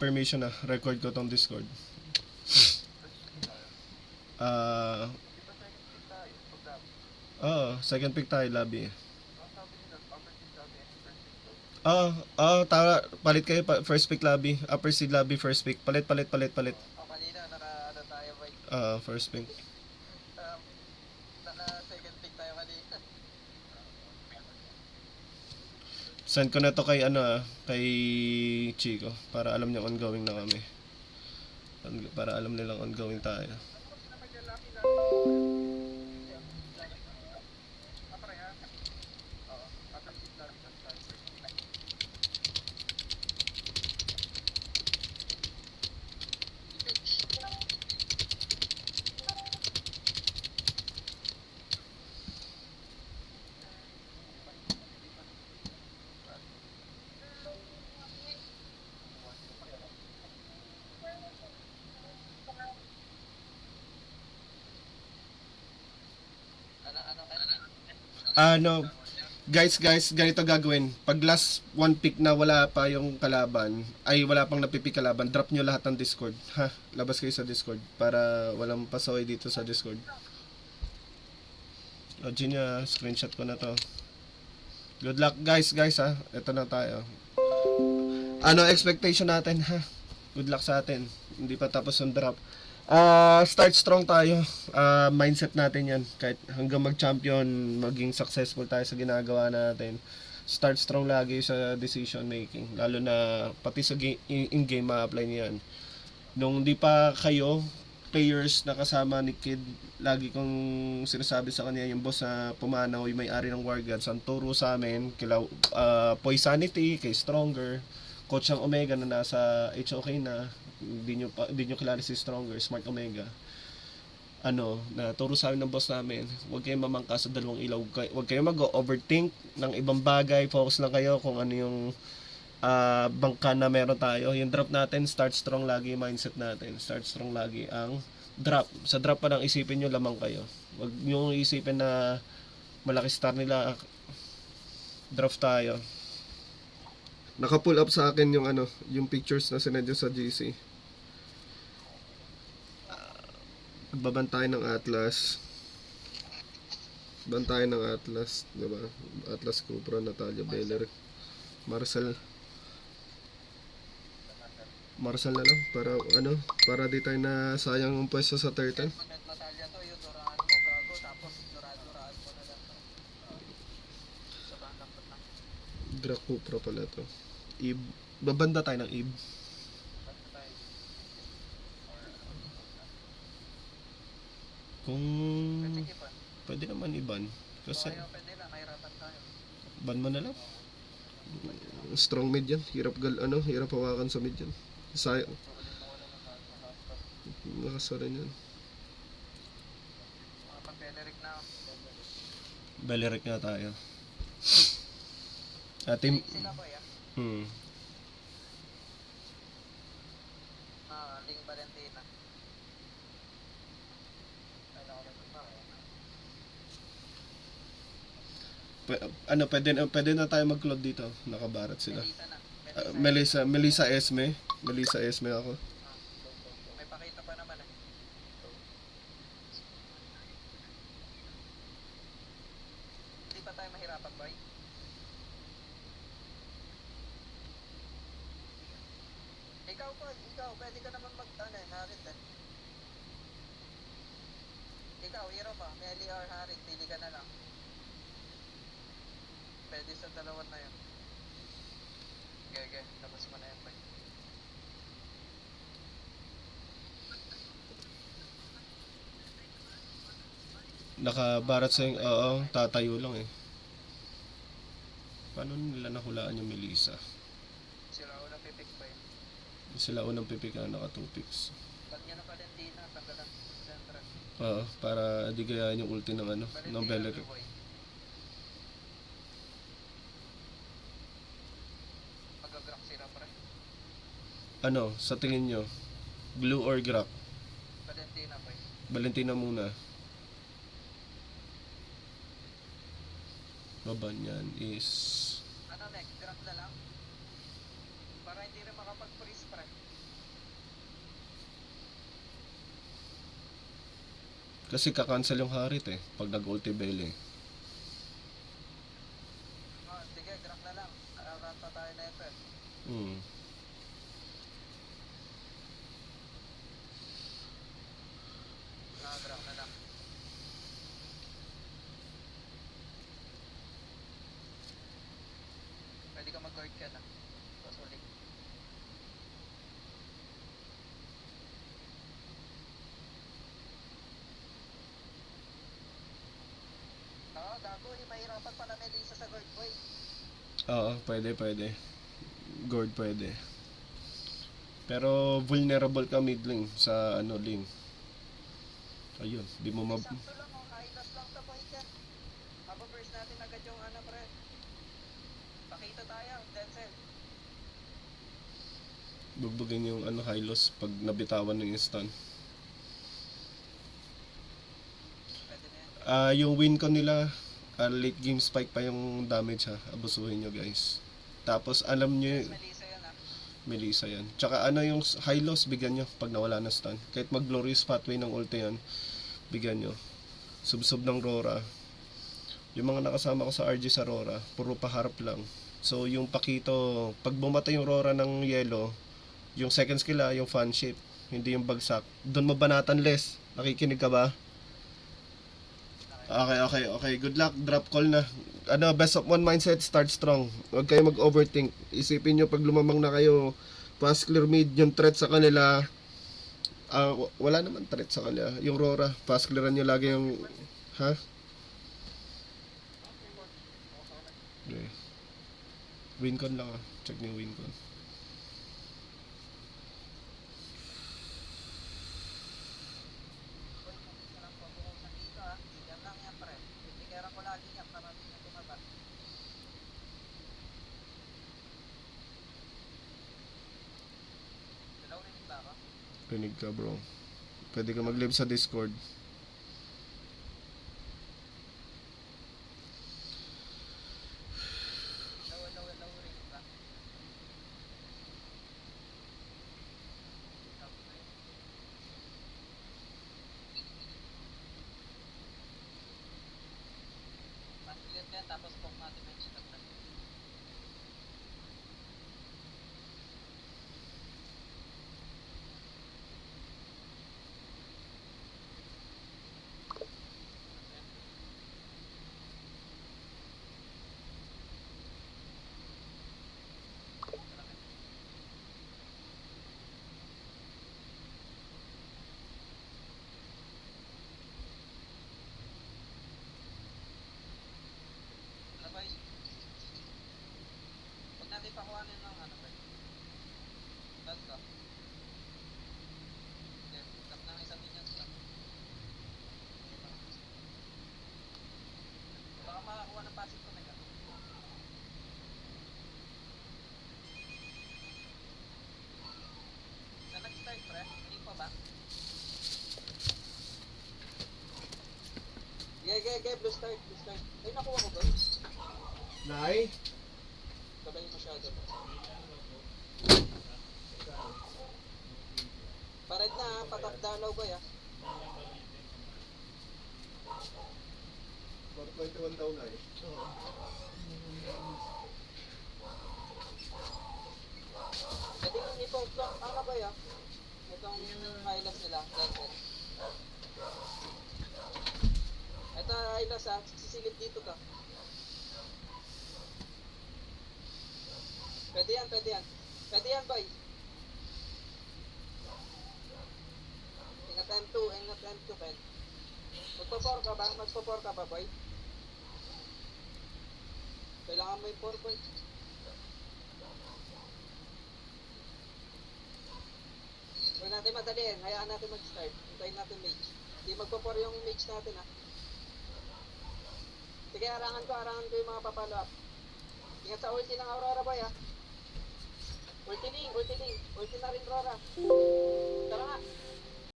permission na. Record ko tong Discord. Ah, second pick tayo, lobby. Tara, palit kayo, first pick lobby, upper seed lobby, first pick, palit. Kanina, naka-ano tayo, boy. First pick. Naka-second pick tayo kanina. Send ko na to kay kay Chico para alam niya ongoing na kami. Para alam nilang ongoing tayo. Ano, guys, ganito gagawin. Pag last one pick na wala pa yung kalaban, ay wala pang napipick kalaban, drop nyo lahat ng Discord. Ha? Labas kayo sa Discord para walang pasaway dito sa Discord. O, Gina, screenshot ko na to. Good luck, guys, ha. Ito na tayo. Ano expectation natin, ha? Good luck sa atin. Hindi pa tapos yung drop. Start strong tayo. Mindset natin yan. Kahit hanggang mag-champion, maging successful tayo sa ginagawa natin. Start strong lagi sa decision making. Lalo na pati sa in-game ma-apply niyan. Nung di pa kayo, players na kasama ni Kid, lagi kong sinasabi sa kanya yung boss na pumanaw, yung may-ari ng War Gods, ang turo sa amin, kila Poisanity, kay Stronger, Coach ang Omega na nasa HOK na, hindi nyo kilala si Stronger, Smart Omega. Na turo sa amin ng boss namin, huwag kayong mamangka sa dalawang ilaw, huwag kayong mag-overthink ng ibang bagay, focus lang kayo kung ano yung bangka na meron tayo. Yung drop natin, start strong lagi, mindset natin, start strong lagi ang drop. Sa drop pa lang isipin nyo, lamang kayo. Huwag nyo isipin na malaki star nila, draft tayo. Naka-pull up sa akin yung yung pictures na sinadyo sa GC. Babantay ng Atlas. Bantay ng Atlas, diba? Atlas Cobra, Natalia Beller, Marcel na lang para di tayo na sayang ang pwesto sa turtle. Natalia to, yung duraan mo, gago, tapos duraan mo na lang. Sobrang lambot lang. Dracupra pala to. Eve. Babanda tayo ng Eve. Kung pwede naman iban. Kasi pwede lang, nahirapan tayo. Ban mo na lang. Strong mid yan. Hirap hawakan sa mid yan. Sayang. Nakasara yan. Pag-Beleric na. Beleric na tayo. Team. Sila ba yan? Ling Valentina. Pwede na tayo mag-cloud dito. Nakabarat sila. Melissa Esme ako. May pakita pa naman Hindi pa tayo mahirapan, boy. Ikaw, pwede ka naman Harit eh. Ikaw, hero pa, Melly or Harit, pili ka na lang. Pwede sa dalawan na yun. Okay, labas mo na yun, boy. Nakabarat sa yung, tatayo lang eh. Paano nila nahulaan yung Melissa? Sila unang pipikan, naka 2 picks. Pag niya na Valentina, tanggalan central. Para di gayaan yung ulti ng ng Beleric. Mag-grack sila, pre. Sa tingin nyo? Blue or Grack? Valentina, boy. Valentina muna. Baba niyan is... Next? Grack na lang? Para hindi rin makapag-freeze, pre. Kasi kakancel yung Harit eh, pag nag-ulti Bell eh. Oh, sige, grab na lang. Run pa tayo na ito eh. Hmm. Grab na lang. Pwede ka mag-guard ka na. Pasulik. Oo, gago. Mahirapan pala Melissa sa guard boy. Oo, pwede. Gourd pwede. Pero vulnerable ka mid lane sa ano lane. Ayun, di mo mab... Sakto lang oh. Highlas lang sa point yan. Mababurst natin agad yung ano pre. Pakita tayo. Denzel. Bugbugin yung ano Hylos pag nabitawan ng stun. Pwede na yan. Yung win ko nila, late game spike pa yung damage ha. Abusuhin nyo guys. Tapos alam nyo, Melissa yan ah. Melissa yan. Tsaka ano yung high loss, bigyan nyo pag nawala na stun. Kahit mag-glorious pathway ng ulti yan, bigyan nyo. Subsub ng Rora. Yung mga nakasama ko sa RG sa Rora, puro paharap lang. So yung Pakito, pag bumatay yung Rora ng yellow, yung second skill yung fan shape, hindi yung bagsak. Doon mo banatan less. Nakikinig ka ba? Okay. Good luck. Drop call na. Ano, best of one mindset, start strong. Huwag kayo mag-overthink. Isipin nyo pag lumamang na kayo, fast clear mid, yung threat sa kanila, wala naman threat sa kanila. Yung Rora, fast clearan nyo lagi yung, ha? Okay. Wincon lang Check nyo yung wincon. Boy, kung gusto lang pabukusan dito ah. Yan lang yan pre. Pipikeran ko lagi yan para di na tumaba. Hello, rinig ba ako? Rinig ka bro. Pwede ka mag-live sa Discord. Hello, rinig ba? Mas-clear yan tapos poke natin yung shot na. Ano ba yun? Huwag natin pakuhanin ng ano ba? Dot ko. Okay, tap na isang minion sa. Baka makakuha ng passive ko mega. Na nag-start pre? Hindi pa ba? Blue start. Ay, nakuha ko ba? Nay? Sabay masyado. Pared na ha, patap dalaw ba ya? 4.1 daw na Pwede yung i-post lang, ano ba ya? Itong highlights nila, Denzel. Ito highlights ha, sisilip dito ka. Pwede yan. Pwede yan, boy. Ingat M2, Ben. Magpo-4 ka ba, boy? Kailangan mo yung 4 points. Huwag natin madaliin, hayaan natin mag-start. Hintayin natin mage. Hindi magpo-4 yung mage natin, ha. Sige, harangan ko yung mga papalo up. Ingat sa ulti ng Aurora, boy, ha. Ulti na rin, Rora. Tara nga.